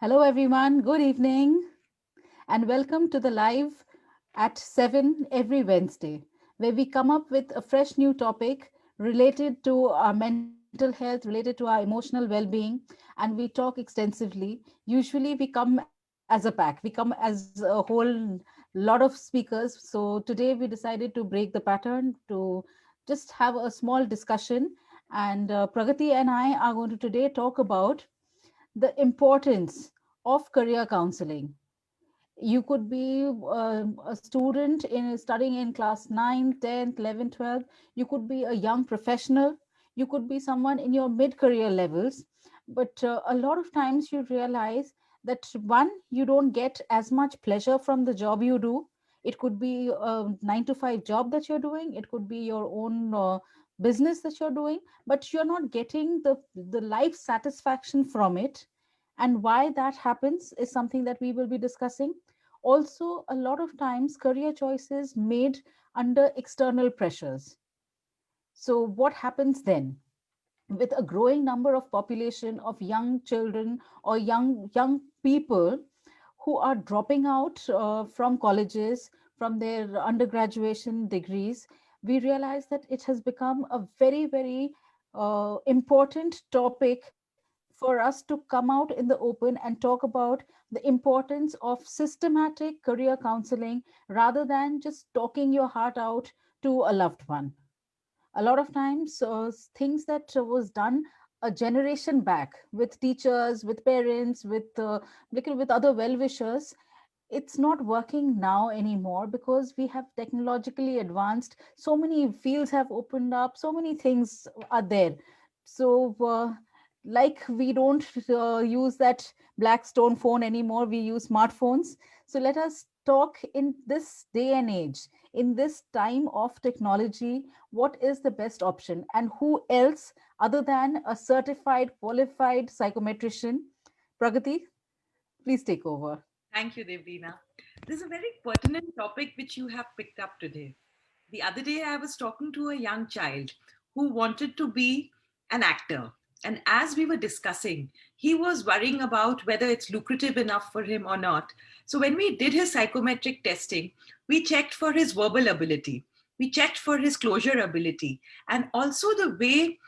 Hello, everyone. Good evening, and welcome to the live at 7 every Wednesday, where we come up with a fresh new topic related to our mental health, related to our emotional well being, and we talk extensively. Usually, we come as a pack, we come as a whole lot of speakers. So, today we decided to break the pattern to just have a small discussion. And Pragati and I are going to today talk about the importance of career counseling. You could be a student in studying in class 9, 10th, 11th, 12th. You could be a young professional. You could be someone in your mid career levels. But a lot of times you realize that one, you don't get as much pleasure from the job you do. It could be a 9 to 5 job that you're doing, it could be your own business that you're doing, but you're not getting the life satisfaction from it. And why that happens is something that we will be discussing. Also, a lot of times career choices made under external pressures. So what happens then with a growing number of population of young children or young people who are dropping out from colleges, from their undergraduation degrees? We realize that it has become a very important topic for us to come out in the open and talk about the importance of systematic career counseling rather than just talking your heart out to a loved one. A lot of times things that was done a generation back with teachers, with parents, with other well wishers, it's not working now anymore because we have technologically advanced. So many fields have opened up, so many things are there. So like we don't use that black stone phone anymore, we use smartphones. So let us talk in this day and age, in this time of technology, what is the best option and who else other than a certified qualified psychometrician. Pragati, please take over. Thank you, Devdina. This is a very pertinent topic which you have picked up today. The other day, I was talking to a young child who wanted to be an actor. And as we were discussing, he was worrying about whether it's lucrative enough for him or not. So, when we did his psychometric testing, we checked for his verbal ability, we checked for his closure ability, and also the way,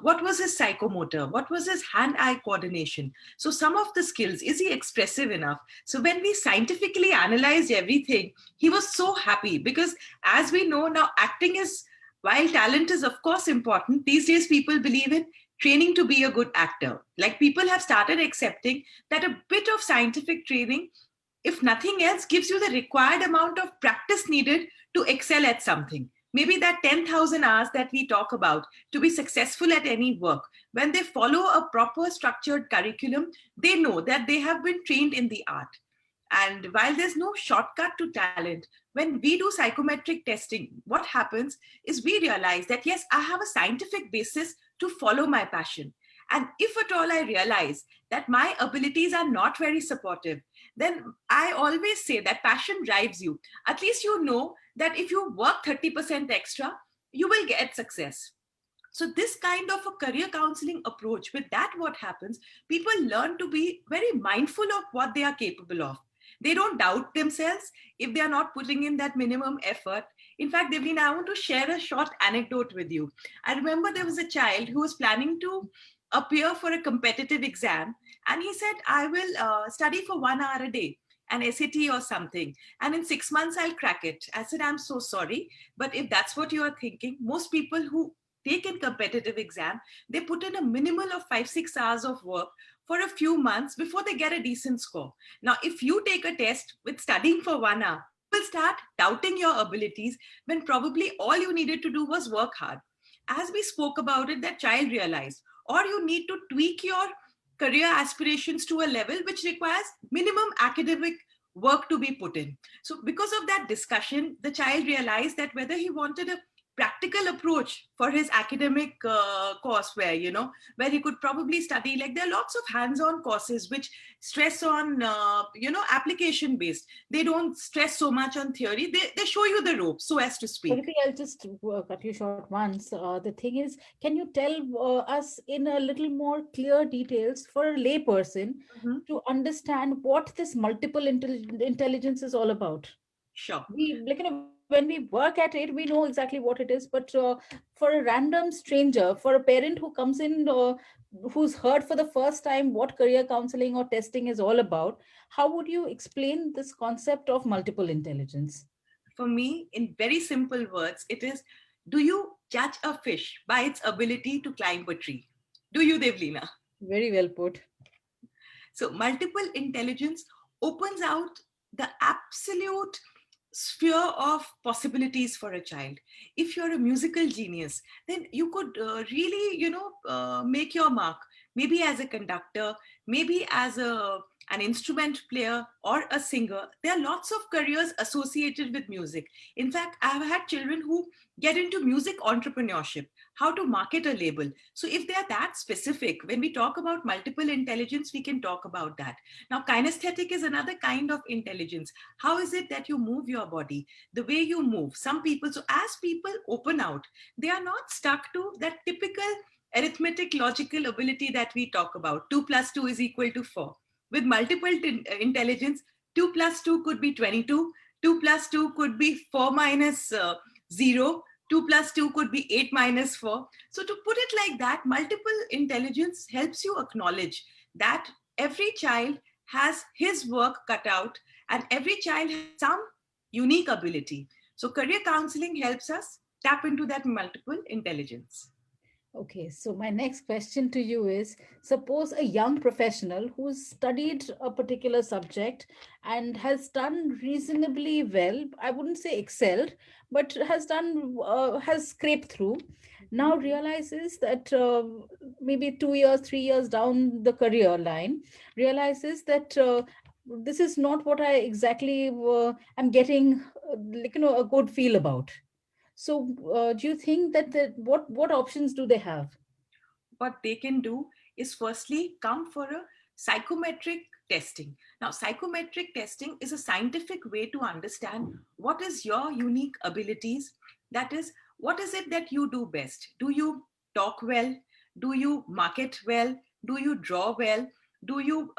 what was his psychomotor, what was his hand eye coordination. So, some of the skills, is he expressive enough? So, when we scientifically analyzed everything, he was so happy because, as we know now, acting is, while talent is of course important, these days people believe in training to be a good actor. Like, people have started accepting that a bit of scientific training, if nothing else, gives you the required amount of practice needed to excel at something. Maybe that 10,000 hours that we talk about to be successful at any work, when they follow a proper structured curriculum, they know that they have been trained in the art. And while there's no shortcut to talent, when we do psychometric testing, what happens is we realize that yes, I have a scientific basis to follow my passion. And if at all I realize that my abilities are not very supportive, then I always say that passion drives you. At least you know that if you work 30% extra, you will get success. So this kind of a career counseling approach, with that what happens, people learn to be very mindful of what they are capable of. They don't doubt themselves if they are not putting in that minimum effort. In fact, Devlin, I want to share a short anecdote with you. I remember there was a child who was planning to appear for a competitive exam, and he said, I will study for 1 hour a day, an SAT or something, and in 6 months I'll crack it. I said, I'm so sorry, but if that's what you are thinking, most people who take in competitive exam, they put in a minimal of 5-6 hours of work for a few months before they get a decent score. Now, if you take a test with studying for 1 hour, you will start doubting your abilities when probably all you needed to do was work hard. As we spoke about it, that child realized, or you need to tweak your career aspirations to a level which requires minimum academic work to be put in. So because of that discussion, the child realized that whether he wanted a practical approach for his academic courseware, where he could probably study. Like there are lots of hands-on courses which stress on, application based. They don't stress so much on theory. They show you the ropes, so as to speak. Pragati, I'll just cut you short once. The thing is, can you tell us in a little more clear details for a layperson Mhm. to understand what this multiple intelligence is all about? Sure. We, like, when we work at it, we know exactly what it is, but for a random stranger, for a parent who comes in, who's heard for the first time what career counseling or testing is all about, how would you explain this concept of multiple intelligence? For me, in very simple words, it is, do you judge a fish by its ability to climb a tree? Do you, Devlina? Very well put. So, multiple intelligence opens out the absolute sphere of possibilities for a child. If you're a musical genius, then you could really, make your mark. Maybe as a conductor, maybe as an instrument player or a singer. There are lots of careers associated with music. In fact, I've had children who get into music entrepreneurship, how to market a label. So if they're that specific, when we talk about multiple intelligence, we can talk about that. Now, kinesthetic is another kind of intelligence. How is it that you move your body, the way you move? Some people, so as people open out, they are not stuck to that typical arithmetic logical ability that we talk about. 2 plus 2 is equal to 4. With multiple intelligence, 2 plus 2 could be 22, 2 plus 2 could be 4 minus 0, 2 plus 2 could be 8 minus 4. So to put it like that, multiple intelligence helps you acknowledge that every child has his work cut out, and every child has some unique ability. So career counseling helps us tap into that multiple intelligence. Okay, so my next question to you is, suppose a young professional who's studied a particular subject and has done reasonably well, I wouldn't say excelled, but has scraped through, Mhm. now realizes that maybe 2 years, 3 years down the career line, realizes that this is not what I exactly am getting, a good feel about. So, do you think that what options do they have? What they can do is firstly come for a psychometric testing. Now, psychometric testing is a scientific way to understand what is your unique abilities. That is, what is it that you do best? Do you talk well? Do you market well? Do you draw well? Do you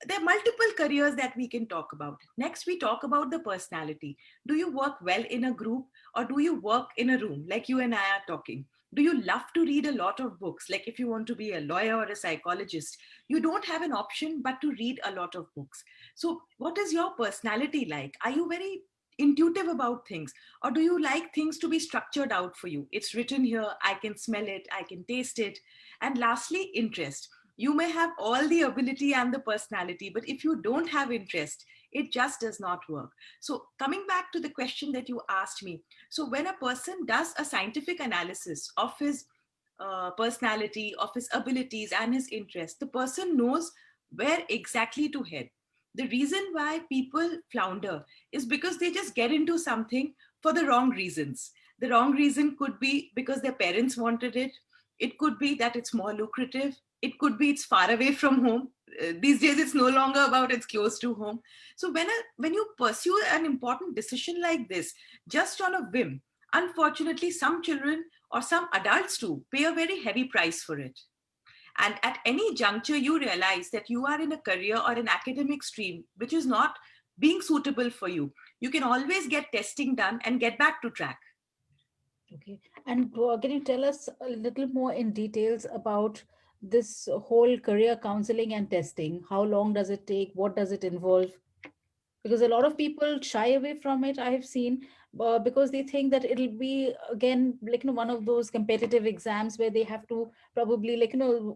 there are multiple careers that we can talk about. Next, we talk about the personality. Do you work well in a group, or do you work in a room like you and I are talking? Do you love to read a lot of books? Like if you want to be a lawyer or a psychologist, you don't have an option but to read a lot of books. So what is your personality like? Are you very intuitive about things, or do you like things to be structured out for you? It's written here, I can smell it, I can taste it. And lastly, interest. You may have all the ability and the personality, but if you don't have interest, it just does not work. So coming back to the question that you asked me, so when a person does a scientific analysis of his personality, of his abilities and his interests, the person knows where exactly to head. The reason why people flounder is because they just get into something for the wrong reasons. The wrong reason could be because their parents wanted it. It could be that it's more lucrative. It could be it's far away from home. These days, it's no longer about it's close to home. So when you pursue an important decision like this, just on a whim, unfortunately, some children or some adults too pay a very heavy price for it. And at any juncture, you realize that you are in a career or an academic stream which is not being suitable for you. You can always get testing done and get back to track. Okay. And can you tell us a little more in details about this whole career counseling and testing? How long does it take? What does it involve? Because a lot of people shy away from it, I have seen, because they think that it'll be again like one of those competitive exams where they have to probably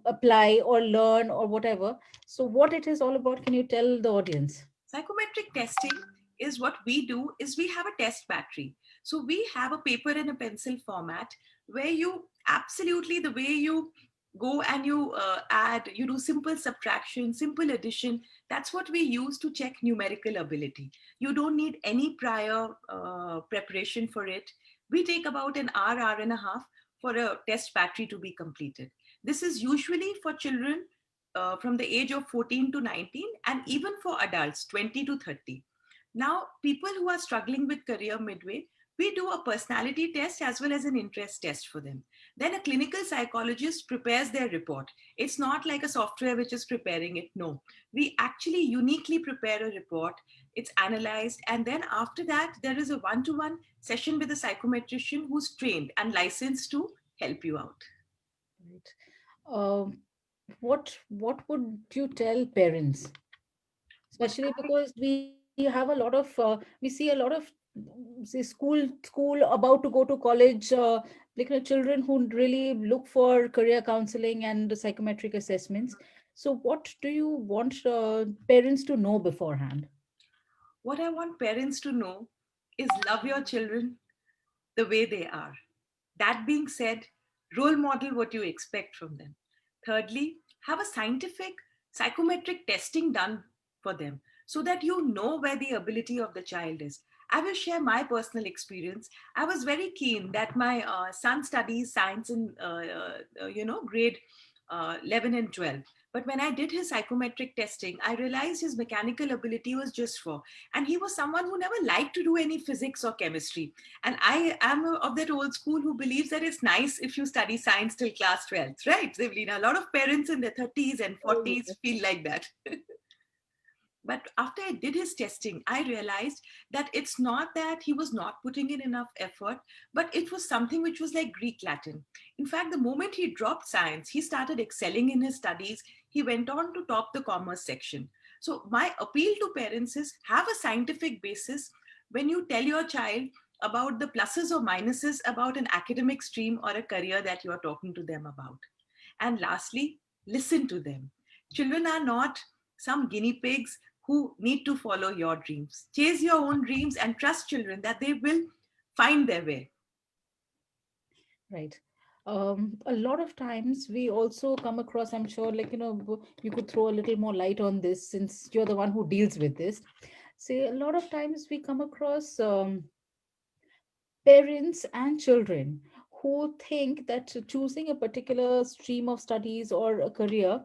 apply or learn or whatever. So what it is all about, can you tell the audience? Psychometric testing is what we do is we have a test battery. So we have a paper and a pencil format where you absolutely the way you go and you add, you do simple subtraction, simple addition. That's what we use to check numerical ability. You don't need any prior preparation for it. We take about an hour, hour and a half for a test battery to be completed. This is usually for children from the age of 14 to 19, and even for adults 20 to 30. Now, people who are struggling with career midway, we do a personality test as well as an interest test for them. Then a clinical psychologist prepares their report. It's not like a software which is preparing it. No, we actually uniquely prepare a report. It's analyzed, and then after that, there is a one-to-one session with a psychometrician who's trained and licensed to help you out. Right. Um, what would you tell parents, What especially because we have a lot of we see a lot of say school about to go to college, like children who really look for career counseling and psychometric assessments. So what do you want parents to know beforehand? what I want parents to know is love your children the way they are. That being said, role model what you expect from them. Thirdly, have a scientific psychometric testing done for them so that you know where the ability of the child is. I will share my personal experience. I was very keen that my son studies science in grade 11 and 12. But when I did his psychometric testing, I realized his mechanical ability was just 4. And he was someone who never liked to do any physics or chemistry. And I am of that old school who believes that it's nice if you study science till class 12th, right, Zivlina? A lot of parents in their 30s and Oh, 40s yes. feel like that. But after I did his testing, I realized that it's not that he was not putting in enough effort, but it was something which was like Greek Latin. In fact, the moment he dropped science, he started excelling in his studies. He went on to top the commerce section. So, my appeal to parents is have a scientific basis when you tell your child about the pluses or minuses about an academic stream or a career that you are talking to them about. And lastly, listen to them. Children are not some guinea pigs who need to follow your dreams. Chase your own dreams and trust children that they will find their way. Right. A lot of times we also come across, I'm sure, like, you could throw a little more light on this since you're the one who deals with this. Say, a lot of times we come across parents and children who think that choosing a particular stream of studies or a career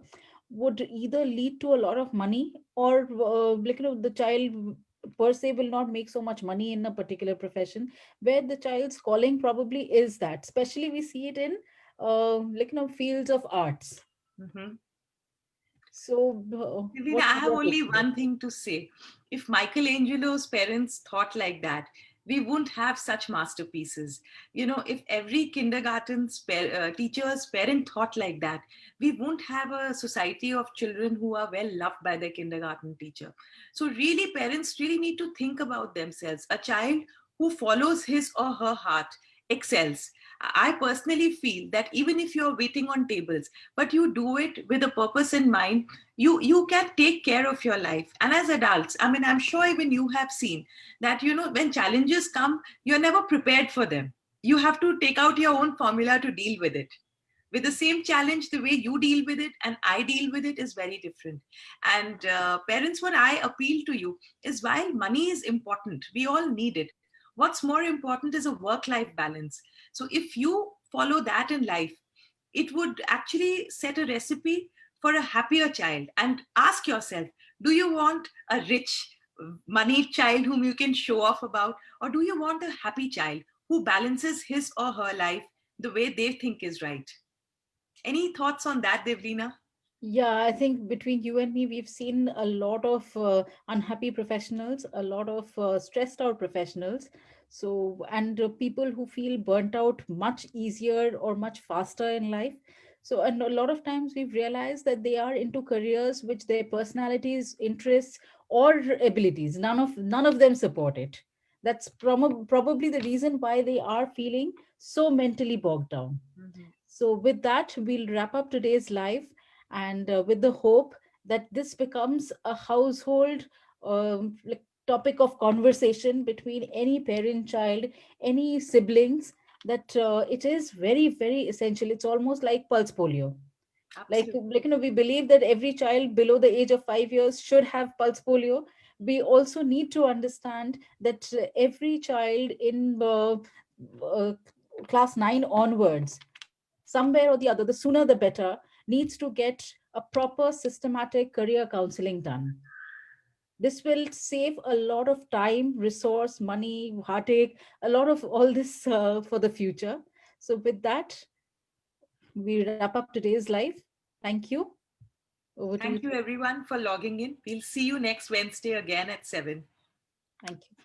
would either lead to a lot of money, or the child per se will not make so much money in a particular profession, where the child's calling probably is that, especially we see it in fields of arts. Mhm. So Divina, what's I have your take only on this? one thing to say. If Michelangelo's parents thought like that, we wouldn't have such masterpieces. You know, if every teacher's parent thought like that, we won't have a society of children who are well loved by their kindergarten teacher. So, really, parents really need to think about themselves. A child who follows his or her heart excels. I personally feel that even if you're waiting on tables, but you do it with a purpose in mind, you can take care of your life. And as adults, I mean, I'm sure even you have seen that, you know, when challenges come, you're never prepared for them. You have to take out your own formula to deal with it. With the same challenge, the way you deal with it and I deal with it is very different. And parents, what I appeal to you is, while money is important, we all need it, what's more important is a work life balance. So if you follow that in life, it would actually set a recipe for a happier child. And ask yourself, do you want a rich, moneyed child whom you can show off about, or do you want a happy child who balances his or her life the way they think is right? Any thoughts on that, Devlina? Yeah, I think between you and me, we've seen a lot of unhappy professionals, a lot of stressed out professionals. So, and people who feel burnt out much easier or much faster in life. So, and a lot of times we've realized that they are into careers which their personalities, interests, or abilities, none of them support it. That's probably the reason why they are feeling so mentally bogged down. Mhm. So, with that, we'll wrap up today's live, and with the hope that this becomes a household topic of conversation between any parent child, any siblings, that it is very, very essential. It's almost like pulse polio. Absolutely. We believe that every child below the age of 5 years should have pulse polio. We also need to understand that every child in uh, class 9 onwards, somewhere or the other, the sooner the better, needs to get a proper systematic career counseling done. This will save a lot of time, resource, money, heartache, a lot of all this for the future. So, with that, we wrap up today's live. Thank you. Over to you. Thank you, everyone, for logging in. We'll see you next Wednesday again at 7. Thank you.